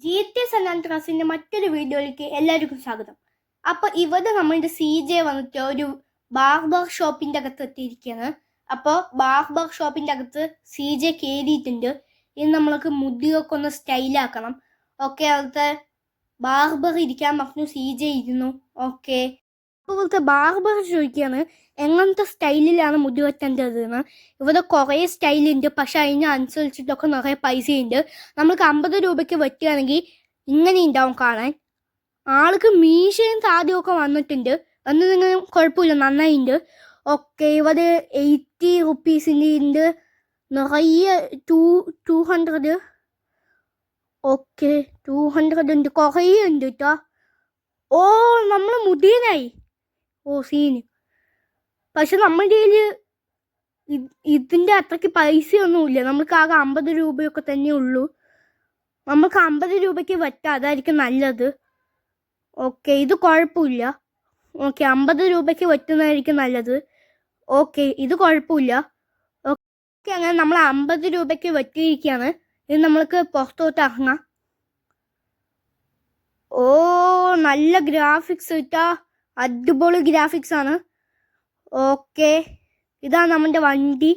GT സനാൻട്രാസിന്റെ മറ്റൊരു വീഡിയോയിലേക്ക് എല്ലാവർക്കും സ്വാഗതം. അപ്പോൾ ഇവിടെ നമ്മളുടെ CJ വന്നിട്ട് ഒരു ബാർബർ ഷോപ്പിന്റെ അകത്ത് എത്തിയിരിക്കുകയാണ്. അപ്പോൾ ബാർബർ ഷോപ്പിന്റെ അകത്ത് CJ കയറിയിട്ടുണ്ട്. ഇനി നമ്മൾക്ക് മുടിയൊക്കെ ഒന്ന് സ്റ്റൈലാക്കണം. ഓക്കെ, അവിടുത്തെ ബാർബർ ഇരിക്കാൻ പറഞ്ഞു. CJ ഇരുന്നു. ഓക്കെ, അപ്പോൾ ഇവിടുത്തെ ബാർബർ ചോദിക്കുകയാണ് എങ്ങനത്തെ സ്റ്റൈലിലാണ് മുടി വെട്ടേണ്ടതെന്ന്. ഇവിടെ കുറേ സ്റ്റൈലുണ്ട്, പക്ഷെ അതിനനുസരിച്ചിട്ടൊക്കെ നിറയെ പൈസയുണ്ട്. നമുക്ക് 50 രൂപയ്ക്ക് വെട്ടുകയാണെങ്കിൽ ഇങ്ങനെ ഉണ്ടാവും കാണാൻ. ആൾക്ക് മീശയും താടിയൊക്കെ വന്നിട്ടുണ്ട്, എന്നൊന്നും കുഴപ്പമില്ല, നന്നായിട്ടുണ്ട്. ഓക്കെ, ഇവിടെ 80 റുപ്പീസിൻ്റെ ഉണ്ട്, നിറയെ 200. ഓക്കെ, 200 ഉണ്ട്, കുറേ ഉണ്ട് കേട്ടോ. ഓ, നമ്മൾ മുടിയനായി. ഓ സീന്. പക്ഷെ നമ്മുടെ കയ്യിൽ ഇതിൻ്റെ അത്രയ്ക്ക് പൈസയൊന്നുമില്ല. നമുക്ക് ആകെ 50 രൂപയൊക്കെ തന്നെ ഉള്ളൂ. നമുക്ക് 50 രൂപയ്ക്ക് വെട്ടാം, അതായിരിക്കും നല്ലത്. ഓക്കെ, ഇത് കുഴപ്പമില്ല. ഓക്കെ, 50 രൂപയ്ക്ക് വെട്ടുന്നതായിരിക്കും നല്ലത്. ഓക്കെ, ഇത് കുഴപ്പമില്ല. ഓക്കെ, അങ്ങനെ നമ്മൾ 50 രൂപയ്ക്ക് വെട്ടിയിരിക്കുകയാണ്. ഇത് നമ്മൾക്ക് പുറത്തോട്ട് ഇറങ്ങാം. ഓ, നല്ല ഗ്രാഫിക്സ് കിട്ടാ, അടിപൊളി ഗ്രാഫിക്സ് ആണ്. ഓക്കെ, ഇതാണ് നമ്മുടെ വണ്ടി.